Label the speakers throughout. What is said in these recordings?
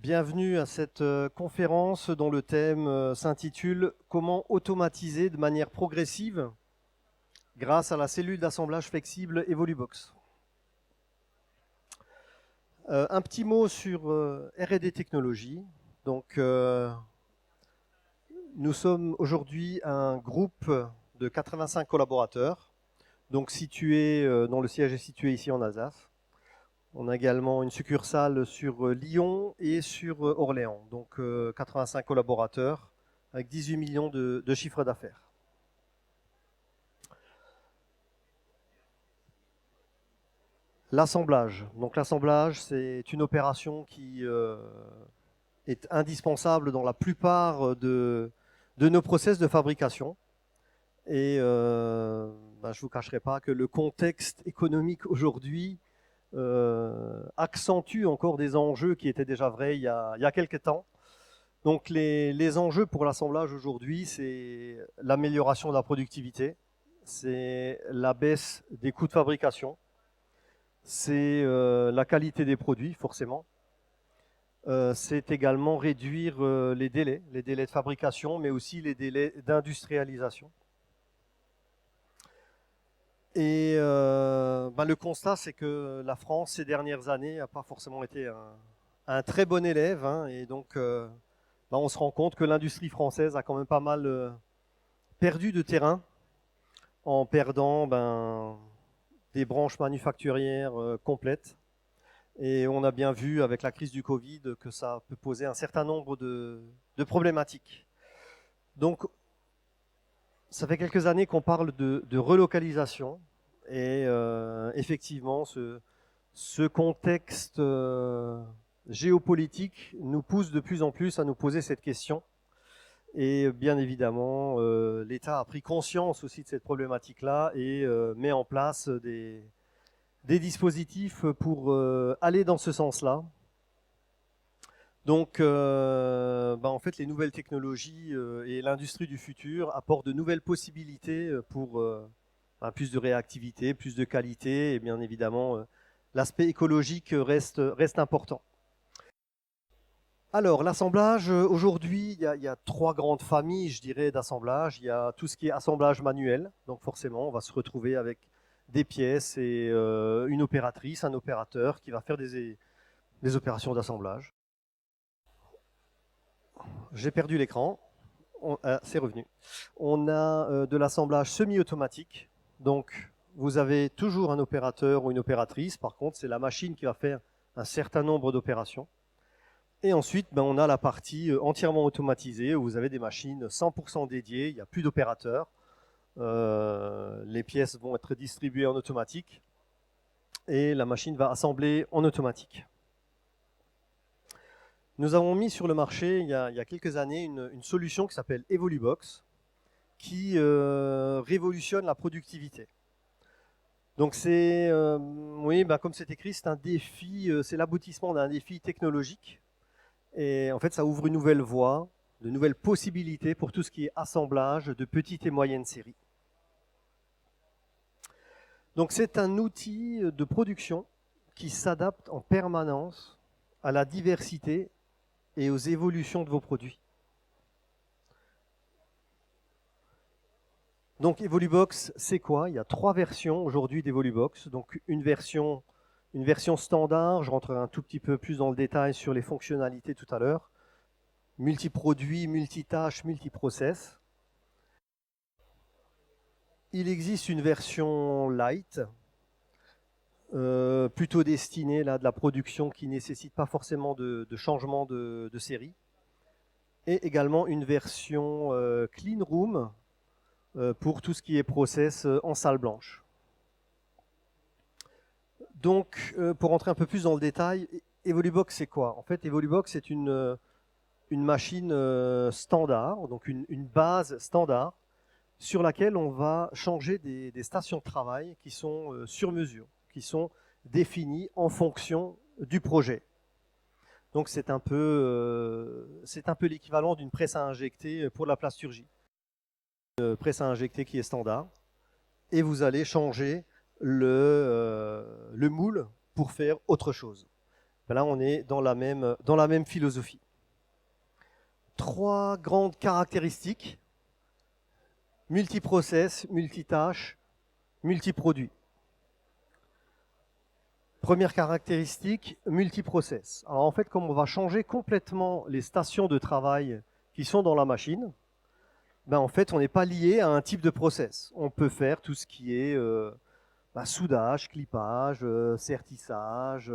Speaker 1: Bienvenue à cette conférence dont le thème s'intitule « Comment automatiser de manière progressive grâce à la cellule d'assemblage flexible Evolubox ». Un petit mot sur R&D Technologies. Donc, nous sommes aujourd'hui un groupe de 85 collaborateurs, donc dont le siège est situé ici en Alsace. On a également une succursale sur Lyon et sur Orléans, donc 85 collaborateurs avec 18 millions de chiffre d'affaires. L'assemblage. Donc l'assemblage, c'est une opération qui est indispensable dans la plupart de nos process de fabrication. Et je ne vous cacherai pas que le contexte économique aujourd'hui accentue encore des enjeux qui étaient déjà vrais il y a quelques temps. Donc les enjeux pour l'assemblage aujourd'hui, c'est l'amélioration de la productivité, c'est la baisse des coûts de fabrication, c'est la qualité des produits, forcément. C'est également réduire les délais de fabrication, mais aussi les délais d'industrialisation. Et le constat, c'est que la France, ces dernières années, n'a pas forcément été un très bon élève. Et donc, on se rend compte que l'industrie française a quand même pas mal perdu de terrain en perdant des branches manufacturières complètes. Et on a bien vu avec la crise du Covid que ça peut poser un certain nombre de problématiques. Donc, ça fait quelques années qu'on parle de relocalisation. Et effectivement, ce contexte géopolitique nous pousse de plus en plus à nous poser cette question. Et bien évidemment, l'État a pris conscience aussi de cette problématique-là et met en place des dispositifs pour aller dans ce sens-là. Donc, en fait, les nouvelles technologies et l'industrie du futur apportent de nouvelles possibilités pour plus de réactivité, plus de qualité, et bien évidemment, l'aspect écologique reste important. Alors, l'assemblage, aujourd'hui, il y a trois grandes familles, je dirais, d'assemblage. Il y a tout ce qui est assemblage manuel, donc forcément, on va se retrouver avec des pièces et une opératrice, un opérateur qui va faire des opérations d'assemblage. J'ai perdu l'écran, c'est revenu. On a de l'assemblage semi-automatique, donc vous avez toujours un opérateur ou une opératrice, par contre, c'est la machine qui va faire un certain nombre d'opérations. Et ensuite, on a la partie entièrement automatisée où vous avez des machines 100% dédiées, il n'y a plus d'opérateurs. Les pièces vont être distribuées en automatique et la machine va assembler en automatique. Nous avons mis sur le marché il y a quelques années une solution qui s'appelle Evolubox qui révolutionne la productivité. Donc c'est, comme c'est écrit, c'est un défi, c'est l'aboutissement d'un défi technologique. Et en fait, ça ouvre une nouvelle voie, de nouvelles possibilités pour tout ce qui est assemblage de petites et moyennes séries. Donc c'est un outil de production qui s'adapte en permanence à la diversité et aux évolutions de vos produits. Donc Evolubox, c'est quoi? Il y a trois versions aujourd'hui d'Evolubox. Donc une version standard, je rentrerai un tout petit peu plus dans le détail sur les fonctionnalités tout à l'heure. Multiproduit, multitâche, multiprocess. Il existe une version light, plutôt destinée à de la production qui ne nécessite pas forcément de changement de série. Et également une version clean room pour tout ce qui est process en salle blanche. Donc, pour rentrer un peu plus dans le détail, Evolubox, c'est quoi? En fait, Evolubox, c'est une machine standard, donc une base standard, sur laquelle on va changer des stations de travail qui sont sur mesure, qui sont définies en fonction du projet. Donc, c'est un peu l'équivalent d'une presse à injecter pour la plasturgie. Une presse à injecter qui est standard, et vous allez changer le moule pour faire autre chose. Ben là, on est dans la même philosophie. 3 grandes caractéristiques: multiprocess, multitâche, multiproduit. Première caractéristique, multiprocess. Alors en fait, comme on va changer complètement les stations de travail qui sont dans la machine, ben en fait, on n'est pas lié à un type de process. On peut faire tout ce qui est soudage, clippage, sertissage,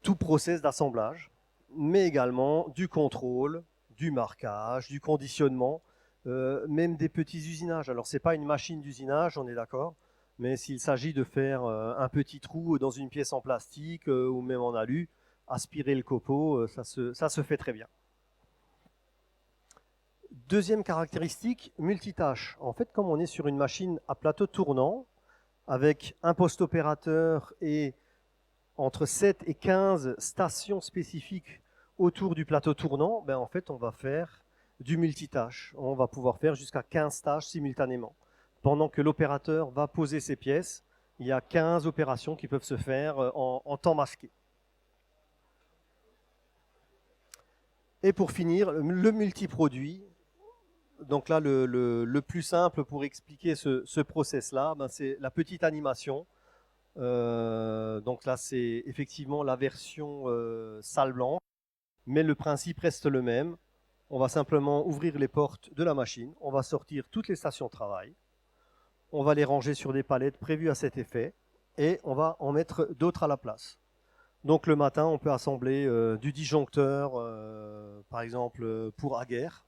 Speaker 1: tout process d'assemblage, mais également du contrôle, du marquage, du conditionnement, même des petits usinages. Alors c'est pas une machine d'usinage, on est d'accord, mais s'il s'agit de faire un petit trou dans une pièce en plastique ou même en alu, aspirer le copeau, ça se fait très bien. Deuxième caractéristique, multitâche. En fait, comme on est sur une machine à plateau tournant, avec un poste opérateur et entre 7 et 15 stations spécifiques autour du plateau tournant, ben en fait, on va faire du multitâche. On va pouvoir faire jusqu'à 15 tâches simultanément. Pendant que l'opérateur va poser ses pièces, il y a 15 opérations qui peuvent se faire en temps masqué. Et pour finir, le multiproduit. Donc là, le plus simple pour expliquer ce process-là, ben c'est la petite animation. Donc là, c'est effectivement la version salle blanche, mais le principe reste le même. On va simplement ouvrir les portes de la machine, on va sortir toutes les stations de travail, on va les ranger sur des palettes prévues à cet effet, et on va en mettre d'autres à la place. Donc le matin, on peut assembler du disjoncteur, par exemple pour Aguerre,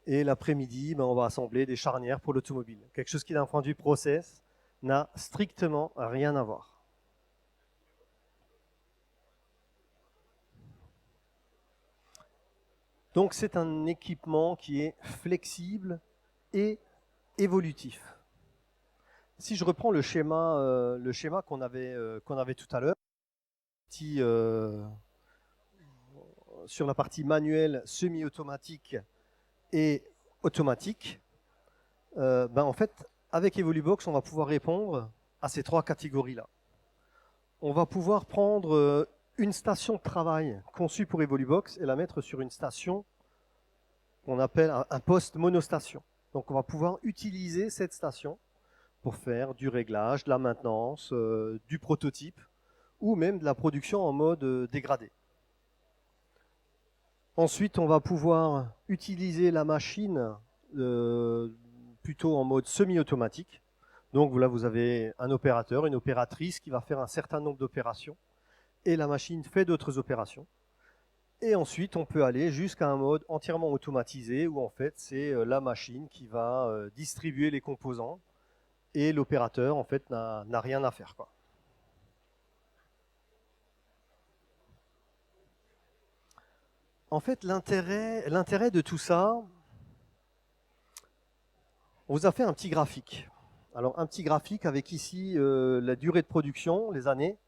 Speaker 1: et l'après-midi, ben, on va assembler des charnières pour l'automobile. Quelque chose qui, d'un point de vue process, n'a strictement rien à voir. Donc c'est un équipement qui est flexible et évolutif. Si je reprends le schéma qu'on avait tout à l'heure, sur la partie manuelle, semi-automatique et automatique, ben en fait, avec Evolubox, on va pouvoir répondre à ces 3 catégories-là. On va pouvoir prendre une station de travail conçue pour Evolubox et la mettre sur une station qu'on appelle un poste monostation. Donc on va pouvoir utiliser cette station pour faire du réglage, de la maintenance, du prototype ou même de la production en mode dégradé. Ensuite, on va pouvoir utiliser la machine plutôt en mode semi-automatique. Donc là, vous avez un opérateur, une opératrice qui va faire un certain nombre d'opérations et la machine fait d'autres opérations. Et ensuite, on peut aller jusqu'à un mode entièrement automatisé où en fait, c'est la machine qui va distribuer les composants et l'opérateur en fait n'a rien à faire, quoi. En fait, l'intérêt de tout ça, on vous a fait un petit graphique. Alors, un petit graphique avec ici la durée de production, les années,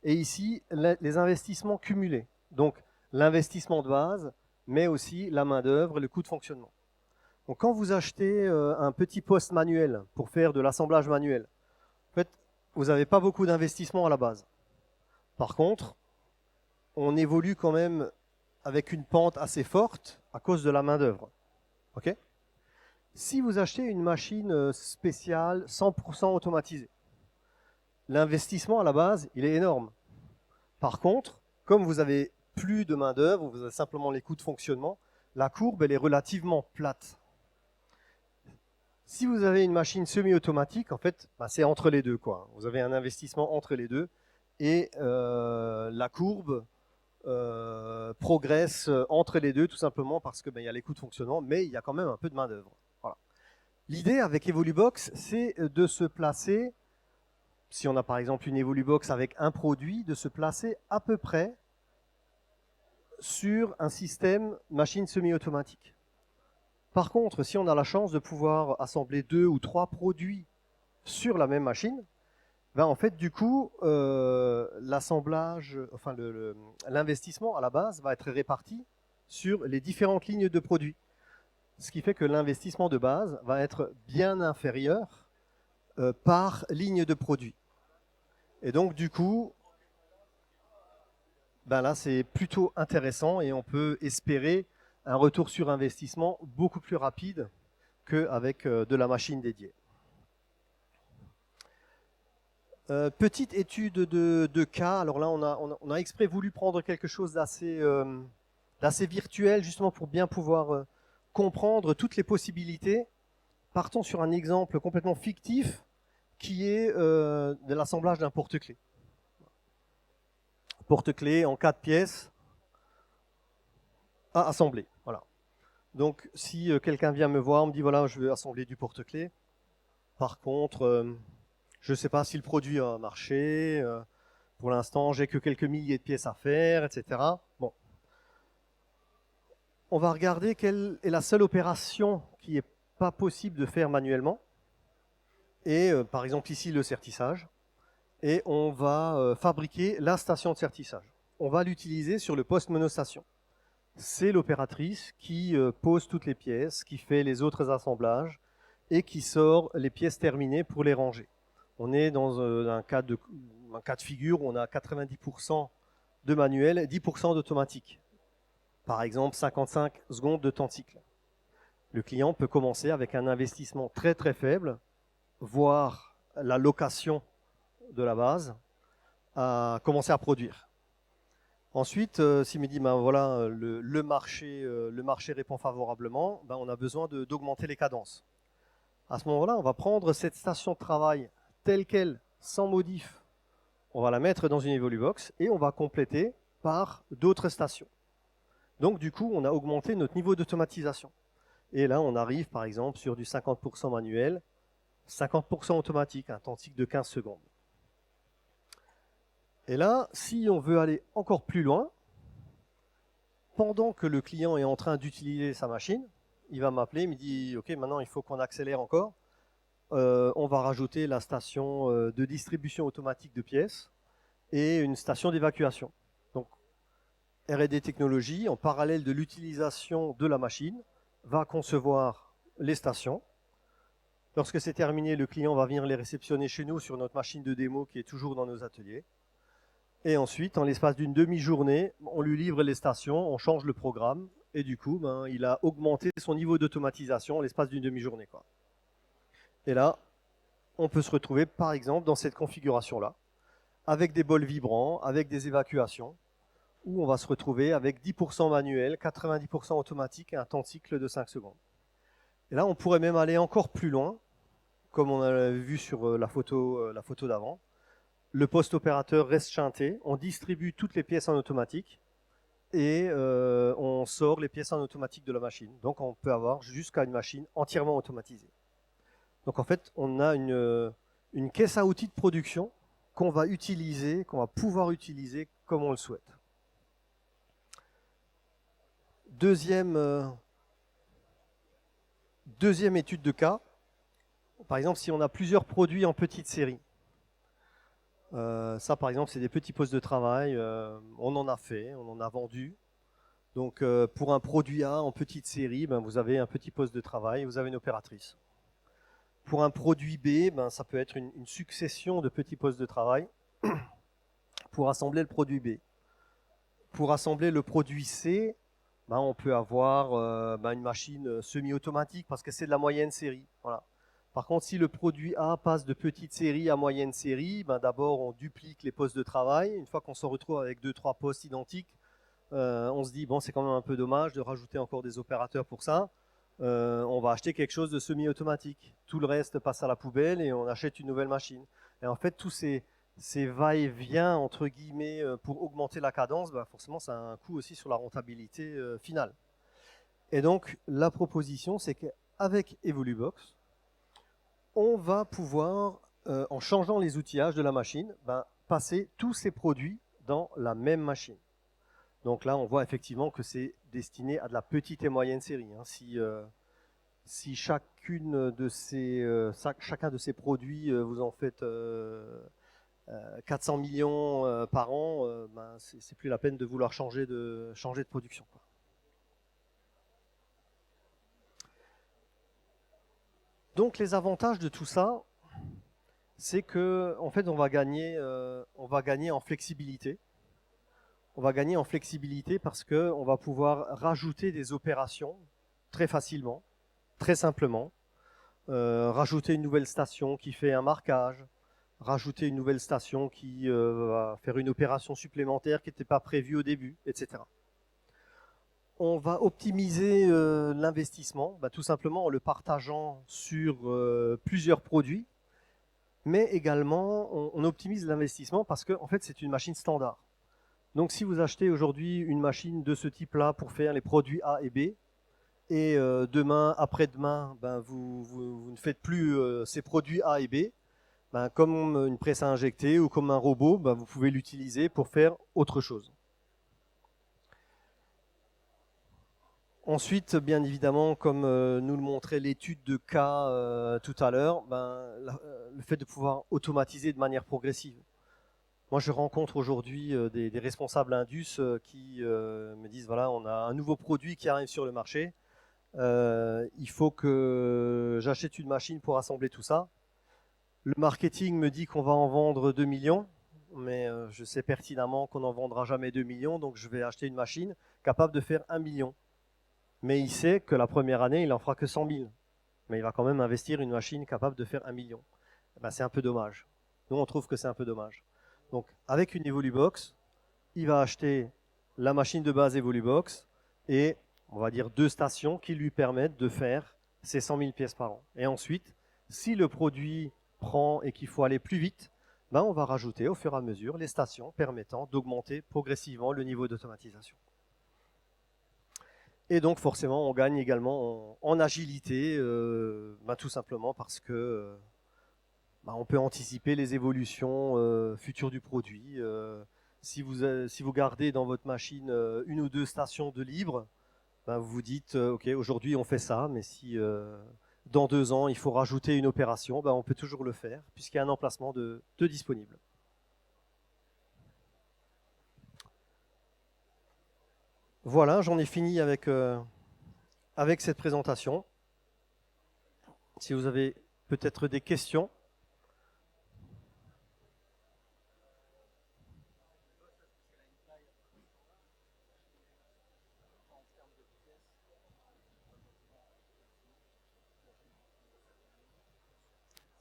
Speaker 1: et ici les investissements cumulés. Donc, l'investissement de base, mais aussi la main-d'œuvre et le coût de fonctionnement. Donc, quand vous achetez un petit poste manuel pour faire de l'assemblage manuel, en fait, vous n'avez pas beaucoup d'investissement à la base. Par contre, on évolue quand même avec une pente assez forte à cause de la main-d'œuvre. Ok ? Si vous achetez une machine spéciale 100% automatisée, l'investissement à la base, il est énorme. Par contre, comme vous avez plus de main-d'œuvre, vous avez simplement les coûts de fonctionnement, la courbe, elle est relativement plate. Si vous avez une machine semi-automatique, en fait, c'est entre les deux, quoi. Vous avez un investissement entre les deux et la courbe progresse entre les deux, tout simplement parce que il y a les coûts de fonctionnement, mais il y a quand même un peu de main-d'œuvre. Voilà. L'idée avec Evolubox, c'est de se placer, si on a par exemple une Evolubox avec un produit, de se placer à peu près sur un système machine semi-automatique. Par contre, si on a la chance de pouvoir assembler 2 ou 3 produits sur la même machine, en fait, du coup, l'assemblage, enfin l'investissement à la base va être réparti sur les différentes lignes de produits. Ce qui fait que l'investissement de base va être bien inférieur par ligne de produit. Et donc, du coup, ben là c'est plutôt intéressant et on peut espérer un retour sur investissement beaucoup plus rapide qu'avec de la machine dédiée. Petite étude de cas. Alors là, on a exprès voulu prendre quelque chose d'assez virtuel, justement pour bien pouvoir comprendre toutes les possibilités. Partons sur un exemple complètement fictif qui est de l'assemblage d'un porte-clés. Porte-clés en 4 pièces à assembler. Voilà. Donc, si quelqu'un vient me voir, me dit voilà, je veux assembler du porte-clés. Par contre, je ne sais pas si le produit a marché. Pour l'instant, j'ai que quelques milliers de pièces à faire, etc. Bon. On va regarder quelle est la seule opération qui n'est pas possible de faire manuellement. Et par exemple ici, le sertissage. Et on va fabriquer la station de sertissage. On va l'utiliser sur le poste monostation. C'est l'opératrice qui pose toutes les pièces, qui fait les autres assemblages et qui sort les pièces terminées pour les ranger. On est dans un cas de figure où on a 90% de manuel, 10% d'automatique. Par exemple, 55 secondes de temps de cycle. Le client peut commencer avec un investissement très très faible, voire la location de la base, à commencer à produire. Ensuite, s'il me dit ben voilà, le marché répond favorablement, ben on a besoin d'augmenter les cadences. À ce moment-là, on va prendre cette station de travail telle qu'elle, sans modif, on va la mettre dans une EvoluBox et on va compléter par d'autres stations. Donc du coup, on a augmenté notre niveau d'automatisation. Et là, on arrive par exemple sur du 50% manuel, 50% automatique, un temps de cycle de 15 secondes. Et là, si on veut aller encore plus loin, pendant que le client est en train d'utiliser sa machine, il va m'appeler, il me dit « Ok, maintenant il faut qu'on accélère encore. On va rajouter la station de distribution automatique de pièces et une station d'évacuation. » Donc, R&D Technologies, en parallèle de l'utilisation de la machine, va concevoir les stations. Lorsque c'est terminé, le client va venir les réceptionner chez nous sur notre machine de démo qui est toujours dans nos ateliers. Et ensuite, en l'espace d'une demi-journée, on lui livre les stations, on change le programme, et du coup, ben, il a augmenté son niveau d'automatisation en l'espace d'une demi-journée, quoi. Et là, on peut se retrouver, par exemple, dans cette configuration-là, avec des bols vibrants, avec des évacuations, où on va se retrouver avec 10% manuel, 90% automatique et un temps de cycle de 5 secondes. Et là, on pourrait même aller encore plus loin, comme on a vu sur la photo d'avant. Le poste opérateur reste chanté, on distribue toutes les pièces en automatique et on sort les pièces en automatique de la machine. Donc on peut avoir jusqu'à une machine entièrement automatisée. Donc en fait, on a une caisse à outils de production qu'on va utiliser, qu'on va pouvoir utiliser comme on le souhaite. Deuxième étude de cas. Par exemple, si on a plusieurs produits en petite série. Ça, par exemple, c'est des petits postes de travail. On en a fait, on en a vendu. Donc, pour un produit A en petite série, ben, vous avez un petit poste de travail, vous avez une opératrice. Pour un produit B, ben, ça peut être une succession de petits postes de travail pour assembler le produit B. Pour assembler le produit C, ben, on peut avoir une machine semi-automatique parce que c'est de la moyenne série. Voilà. Par contre, si le produit A passe de petite série à moyenne série, ben d'abord on duplique les postes de travail. Une fois qu'on se retrouve avec 2-3 postes identiques, on se dit bon, c'est quand même un peu dommage de rajouter encore des opérateurs pour ça. On va acheter quelque chose de semi-automatique. Tout le reste passe à la poubelle et on achète une nouvelle machine. Et en fait, tous ces va-et-vient entre guillemets pour augmenter la cadence, ben forcément, ça a un coût aussi sur la rentabilité finale. Et donc, la proposition, c'est qu'avec EvoluBox, on va pouvoir, en changeant les outillages de la machine, passer tous ces produits dans la même machine. Donc là, on voit effectivement que c'est destiné à de la petite et moyenne série. Hein. Si chacun de ces produits, vous en faites 400 millions par an, c'est plus la peine de vouloir changer de production, quoi. Donc les avantages de tout ça, c'est que en fait on va gagner en flexibilité, on va gagner en flexibilité parce qu'on va pouvoir rajouter des opérations très facilement, très simplement. Rajouter une nouvelle station qui fait un marquage, rajouter une nouvelle station qui va faire une opération supplémentaire qui n'était pas prévue au début, etc. On va optimiser l'investissement, tout simplement en le partageant sur plusieurs produits, mais également on optimise l'investissement parce que en fait, c'est une machine standard. Donc si vous achetez aujourd'hui une machine de ce type-là pour faire les produits A et B, et demain, après-demain, vous ne faites plus ces produits A et B, comme une presse à injecter ou comme un robot, vous pouvez l'utiliser pour faire autre chose. Ensuite, bien évidemment, comme nous le montrait l'étude de cas tout à l'heure, le fait de pouvoir automatiser de manière progressive. Moi, je rencontre aujourd'hui des responsables Indus qui me disent, voilà, on a un nouveau produit qui arrive sur le marché, il faut que j'achète une machine pour assembler tout ça. Le marketing me dit qu'on va en vendre 2 millions, mais je sais pertinemment qu'on n'en vendra jamais 2 millions, donc je vais acheter une machine capable de faire 1 million. Mais il sait que la première année, il n'en fera que 100 000. Mais il va quand même investir une machine capable de faire 1 million. C'est un peu dommage. Nous, on trouve que c'est un peu dommage. Donc, avec une Evolubox, il va acheter la machine de base Evolubox et, on va dire, 2 stations qui lui permettent de faire ces 100 000 pièces par an. Et ensuite, si le produit prend et qu'il faut aller plus vite, on va rajouter au fur et à mesure les stations permettant d'augmenter progressivement le niveau d'automatisation. Et donc forcément, on gagne également en agilité, tout simplement parce que on peut anticiper les évolutions futures du produit. Si vous gardez dans votre machine une ou deux stations de libre, vous vous dites, ok, aujourd'hui on fait ça, mais si dans 2 ans il faut rajouter une opération, on peut toujours le faire, puisqu'il y a un emplacement de disponible. Voilà, j'en ai fini avec cette présentation. Si vous avez peut-être des questions.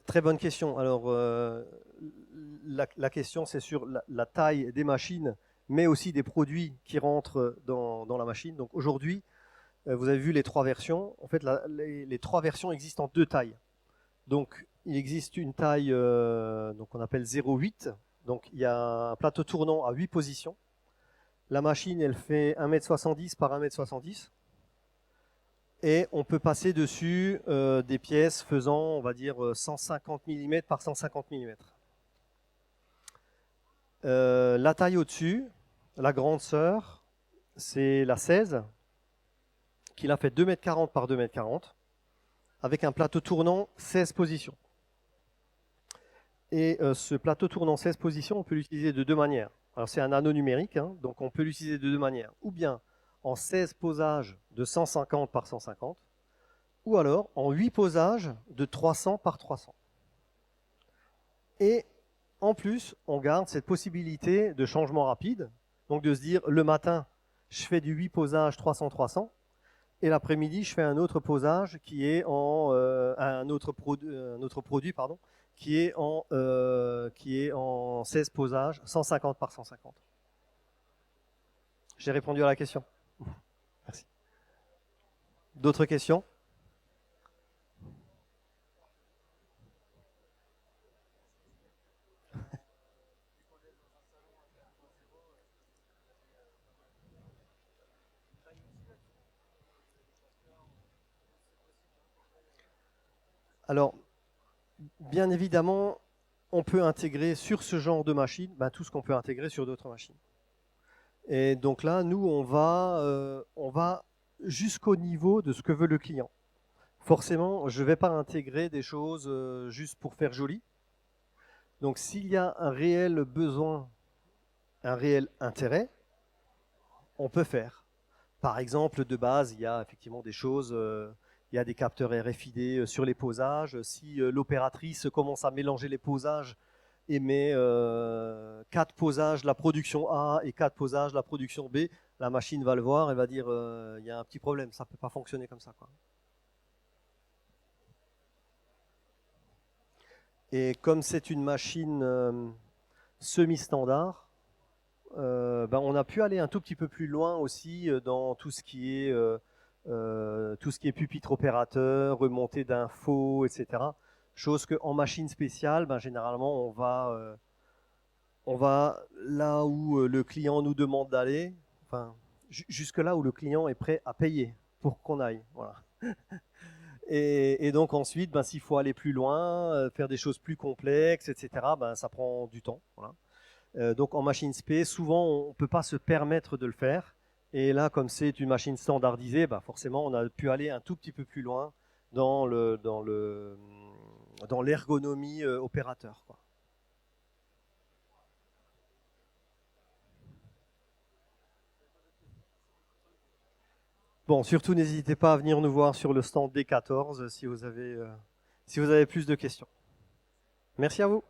Speaker 1: Très bonne question. Alors, la question, c'est sur la taille des machines, mais aussi des produits qui rentrent dans la machine. Donc aujourd'hui, vous avez vu les 3 versions. En fait, les 3 versions existent en 2 tailles. Donc, il existe une taille donc on appelle 0,8. Donc, il y a un plateau tournant à 8 positions. La machine, elle fait 1,70 m par 1,70 m. Et on peut passer dessus des pièces faisant, on va dire, 150 mm par 150 mm. La taille au-dessus, la grande sœur, c'est la 16, qui l'a fait 2,40 m par 2,40 m, avec un plateau tournant 16 positions. Et ce plateau tournant 16 positions, on peut l'utiliser de 2 manières. Alors c'est un anneau numérique, donc on peut l'utiliser de 2 manières. Ou bien en 16 posages de 150 par 150, ou alors en 8 posages de 300 par 300. Et en plus, on garde cette possibilité de changement rapide, donc de se dire le matin, je fais du 8 posages 300-300, et l'après-midi, je fais un autre posage qui est en un autre produit, qui est en 16 posages 150 par 150. J'ai répondu à la question. Merci. D'autres questions ? Alors, bien évidemment, on peut intégrer sur ce genre de machine tout ce qu'on peut intégrer sur d'autres machines. Et donc là, nous, on va jusqu'au niveau de ce que veut le client. Forcément, je ne vais pas intégrer des choses juste pour faire joli. Donc s'il y a un réel besoin, un réel intérêt, on peut faire. Par exemple, de base, il y a effectivement des choses, il y a des capteurs RFID sur les posages. Si l'opératrice commence à mélanger les posages, et met 4 posages de la production A et 4 posages de la production B, la machine va le voir et va dire il y a un petit problème, ça ne peut pas fonctionner comme ça, quoi. Et comme c'est une machine semi-standard, ben on a pu aller un tout petit peu plus loin aussi dans tout ce qui est pupitre opérateur, remontée d'infos, etc. Chose qu'en machine spéciale, ben, généralement on va là où le client nous demande d'aller, enfin jusque là où le client est prêt à payer pour qu'on aille. Voilà. Et donc ensuite, ben, s'il faut aller plus loin, faire des choses plus complexes, etc., ben, ça prend du temps. Voilà. Donc en machine spé, souvent on ne peut pas se permettre de le faire. Et là, comme c'est une machine standardisée, ben, forcément on a pu aller un tout petit peu plus loin dans l'ergonomie opérateur, quoi. Bon, surtout n'hésitez pas à venir nous voir sur le stand D14 si vous avez plus de questions. Merci à vous.